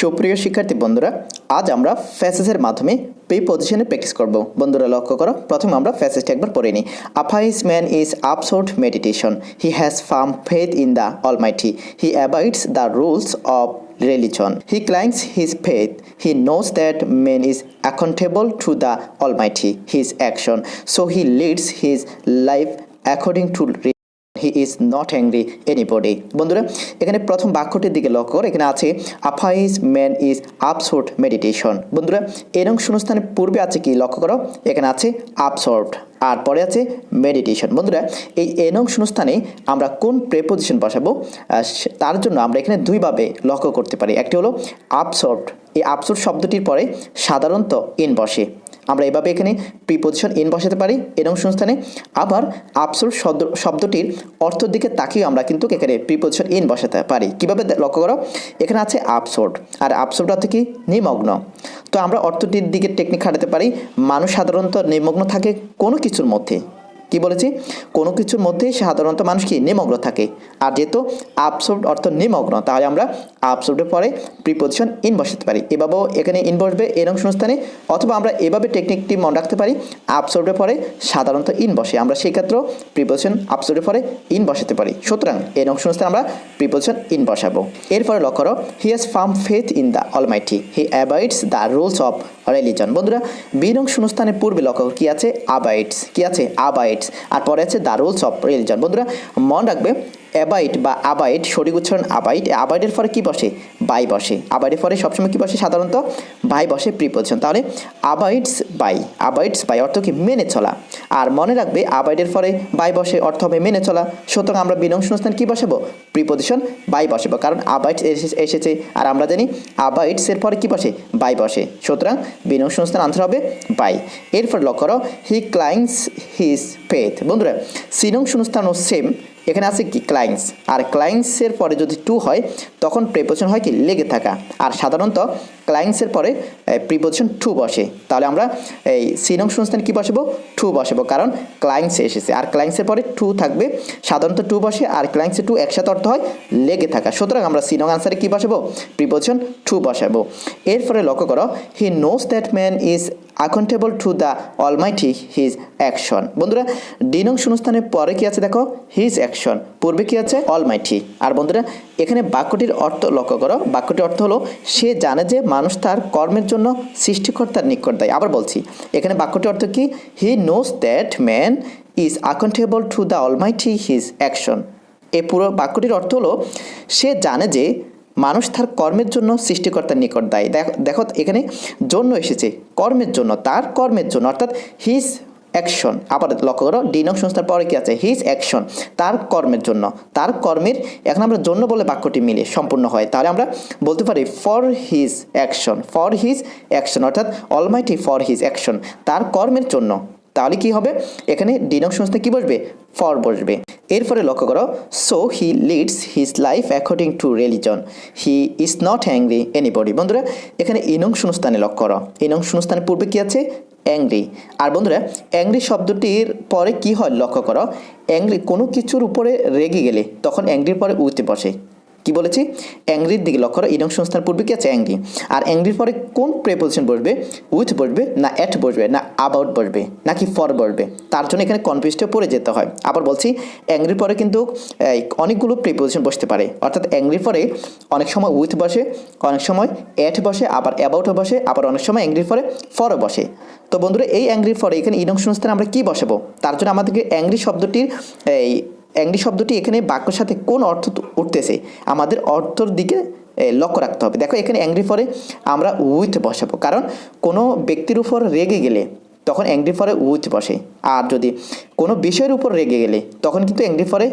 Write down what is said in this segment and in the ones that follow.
সুপ্রিয় শিক্ষার্থী বন্ধুরা, আজ আমরা ফ্যাসেসের মাধ্যমে প্রিপজিশনে প্র্যাকটিস করব। বন্ধুরা লক্ষ্য করো, প্রথমে আমরা ফ্যাসেসটা একবার পড়ে নিই। আ pious man is absorbed meditation. He has firm faith in the Almighty. He abides the rules of religion. He clings his faith. He knows that man is accountable to the Almighty, his action. So he leads his life according to he is not angry anybody. বন্ধুরা এখানে প্রথম বাক্যটির দিকে লক্ষ্য করে, এখানে আছে আ পাইস ম্যান ইজ আবসর্ভড মেডিটেশন। বন্ধুরা এরং শূন্যস্থানের পূর্বে আছে কি লক্ষ্য করো, এখানে আছে আবসর্ভড আর পরে আছে মেডিটেশন। বন্ধুরা এই এনং শূন্যস্থানে আমরা কোন প্রেপোজিশন বসাবো তার জন্য আমরা এখানে দুইভাবে লক্ষ্য করতে পারি। একটি হলো আবসর্ভড, এই আবসর্ভড শব্দটির পরে সাধারণত ইন বসে, আমরা এভাবে এখানে প্রিপোজিশন ইন বসাতে পারি এরং সংস্থানে। আবার আবসর্ভ শব্দটির অর্থের দিকে তাকিয়ে আমরা কিন্তু এখানে প্রিপোজিশন ইন বসাতে পারি। কীভাবে লক্ষ্য করো, এখানে আছে আবসর্ভ আর আবসর্ভ অর্থ কি নিমগ্ন। তো আমরা অর্থটির দিকে টেকনিক খাটাতে পারি। মানুষ সাধারণত নিমগ্ন থাকে কোনো কিছুর মধ্যে। কি বলেছি, কোনো কিছুর মধ্যেই সাধারণত মানুষ কি নিমগ্ন থাকে। আর যেহেতু আবসর্ভড অর্থ নিমগ্ন, তাহলে আমরা আবসর্ভডের পরে প্রিপোজিশন ইন বসাতে পারি। এভাবেও এখানে ইন বসবে এরং সংস্থানে, অথবা আমরা এভাবে টেকনিকটি মনে রাখতে পারি আবসর্ভডের পরে সাধারণত ইন বসে, আমরা সেই ক্ষেত্রেও প্রিপোজিশন আবসর্ভডের পরে ইন বসাতে পারি। সুতরাং এরং সংস্থানে আমরা প্রিপোজিশন ইন বসাবো। এরপরে লক্ষ্য করো, he has firm faith in the almighty, he abides the rules of religion. বন্ধুরা বিনং শূন্যস্থানের পূর্বে লক্ষ্য কি আছে, আবাইডস, কি আছে আবাইডস আর পরে আছে দ্য রুলস অফ রিলিজন। বন্ধুরা মনে রাখবে অ্যাবাইড বা আবাইড সঠিক উচ্চারণ আবাইড, আবাইডের পরে কি বসে, বাই বসে। আবাইডের পরে সবসময় কি বসে, সাধারণত বাই বসে প্রিপোজিশন। তাহলে আবাইডস বাই, আবাইডস বাই অর্থ কি মেনে চলা। আর মনে রাখবে আবাইডের পরে বাই বসে অর্থ হবে মেনে চলা। সুতরাং আমরা বিনং শূন্যস্থান কি বসাবো, প্রিপোজিশন বাই বসাবো, কারণ আবাইডস এসেছে আর আমরা জানি আবাইডসের পরে কি বসে, বাই বসে। সুতরাং বিনং শূন্যস্থান আনসার হবে বাই। এরপর লক্ষ্য করো, হি ক্লাইংস হিজ ফেথ। বন্ধুরা সিনং শূন্যস্থানও সেম, এখানে আছে কি ক্লাইংস, আর ক্লাইংসের পরে যদি টু হয় তখন প্রিপোজিশন হয় কি লেগে থাকা। আর সাধারণত ক্লাইংসের পরে প্রিপোজিশন টু বসে, তাহলে আমরা এই সিনং শূন্যস্থানে কি বসাবো, টু বসাবো, কারণ ক্লাইংস এসেছে আর ক্লাইংসের পরে টু থাকবে, সাধারণত টু বসে আর ক্লাইংসে টু একসাথে অর্থ হয় লেগে থাকা। সুতরাং আমরা সিনং আনসারে কি বসাবো, প্রিপোজিশন টু বসাবো। এরপরে লক্ষ্য করো, he knows that man is accountable to the Almighty his action। বন্ধুরা ডিনং শূন্যস্থানের পরে কি আছে দেখো, হিজ অ্যাকশন, পূর্বে কি আছে অলমাইটি। আর বন্ধুরা এখানে বাক্যটির অর্থ লক্ষ্য করো, বাক্যটির অর্থ হলো সে জানে যে মানুষ তার কর্মের জন্য সৃষ্টিকর্তার নিকট দায়ী। আবার বলছি, এখানে বাক্যটির অর্থ কি, he knows that man is accountable to the Almighty his action। এই পুরো বাক্যটির অর্থ হলো সে জানে যে মানুষ তার কর্মের জন্য সৃষ্টিকর্তার নিকট দায়ী। দেখো এখানে জন্য এসেছে, কর্মের জন্য, তার কর্মের জন্য, অর্থাৎ হিজ অ্যাকশন। আবার লক্ষ্য করো ডিনং সংস্থার পরে কি আছে, হিজ অ্যাকশন, তার কর্মের জন্য, তার কর্মের। এখন আমরা জন্য বলে বাক্যটি মিলে সম্পূর্ণ হয়, তাহলে আমরা বলতে পারি for his action, for his action, অর্থাৎ অলমাইটি ফর হিজ অ্যাকশন, তার কর্মের জন্য। তাহলে কি হবে, এখানে ডিনং সংস্থা কি বসবে, ফর বসবে। এরপরে লক্ষ্য করো, so he leads his life according to religion, he is not angry anybody. বন্ধুরা এখানে ইনং শূন্যস্থানে লক্ষ্য করো, ইনং শূন্যস্থানের পূর্বে কি আছে, অ্যাংরি। আর বন্ধুরা অ্যাংরি শব্দটির পরে কি হয় লক্ষ্য করো, অ্যাংরি কোনো কিছুর উপরে রেগে গেলে তখন অ্যাংরির পরে উঠতে বসে। কি বলেছি, অ্যাংরির দিকে লক্ষ্য করো, ইনং সংস্থার পূর্বে কি আছে, অ্যাংরি। আর অ্যাংরির পরে কোন প্রিপোজিশন বসবে, উইথ বসবে না অ্যাট বসবে না অ্যাবাউট বসবে নাকি ফর বসবে, তার জন্য এখানে কনফিউজটা পড়ে যেতে হয়। আবার বলছি অ্যাংরির পরে কিন্তু অনেকগুলো প্রিপোজিশন বসতে পারে, অর্থাৎ অ্যাংরির পরে অনেক সময় উইথ বসে, অনেক সময় অ্যাট বসে, আবার অ্যাবাউটও বসে, আবার অনেক সময় অ্যাংরির পরে ফরও বসে। তো বন্ধুরা এই অ্যাংরির পরে এখানে ইনং সংস্থানে আমরা কি বসাবো, তার জন্য আমাদেরকে অ্যাংরি শব্দটির অ্যাংরি শব্দটি এখানে বাক্যের সাথে কোন অর্থ উঠতেছে আমাদের অর্থর দিকে লক্ষ্য রাখতে হবে। দেখো এখানে অ্যাংরি পরে আমরা উইথ বসাবো, কারণ কোনো ব্যক্তির উপর রেগে গেলে তখন অ্যাংরি পরে উইথ বসে। আর যদি কোনো বিষয়ের উপর রেগে গেলে তখন কিন্তু অ্যাংরি পরে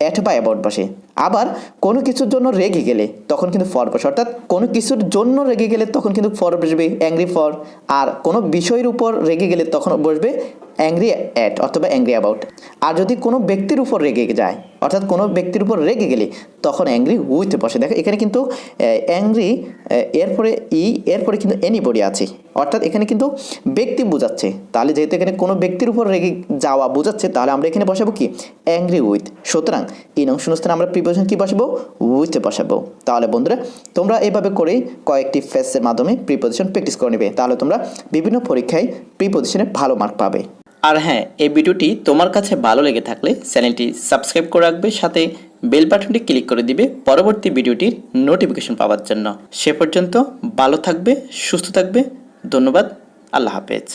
অ্যাট বা অ্যাবাউট বসে। আবার কোনো কিছুর জন্য রেগে গেলে তখন কিন্তু ফর বসে, অর্থাৎ কোনো কিছুর জন্য রেগে গেলে তখন কিন্তু ফর বসবে, অ্যাংরি ফর। আর কোনো বিষয়ের উপর রেগে গেলে তখন বসবে অ্যাংরি অ্যাট অথবা অ্যাংরি অ্যাবাউট। আর যদি কোনো ব্যক্তির উপর রেগে যায়, অর্থাৎ কোনো ব্যক্তির উপর রেগে গেলে তখন অ্যাংরি উইথ বসে। দেখো এখানে কিন্তু অ্যাংরি এরপরে এরপরে কিন্তু এনিবডি আছে, অর্থাৎ এখানে কিন্তু ব্যক্তি বোঝাচ্ছে। তাহলে যেহেতু এখানে কোনো ব্যক্তির উপর রেগে যাওয়া বোঝাচ্ছে, তাহলে আমরা এখানে বসাবো কি, অ্যাংরি উইথ। সুতরাং এই নং শূন্যস্থানে আমরা প্রিপোজিশন কি বসাবো, উইথ বসাবো। তাহলে বন্ধুরা তোমরা এইভাবে করে কয়েকটি ফ্রেজের মাধ্যমে প্রিপোজিশন প্র্যাকটিস করে নেবে, তাহলে তোমরা বিভিন্ন পরীক্ষায় প্রিপোজিশনে ভালো মার্ক পাবে। আর হ্যাঁ, এই ভিডিওটি তোমার কাছে ভালো লেগে থাকলে চ্যানেলটি সাবস্ক্রাইব করে রাখবে, সাথে বেল বাটনটি ক্লিক করে দিবে পরবর্তী ভিডিওটির নোটিফিকেশন পাওয়ার জন্য। সে পর্যন্ত ভালো থাকবে, সুস্থ থাকবে। ধন্যবাদ। আল্লাহ হাফেজ।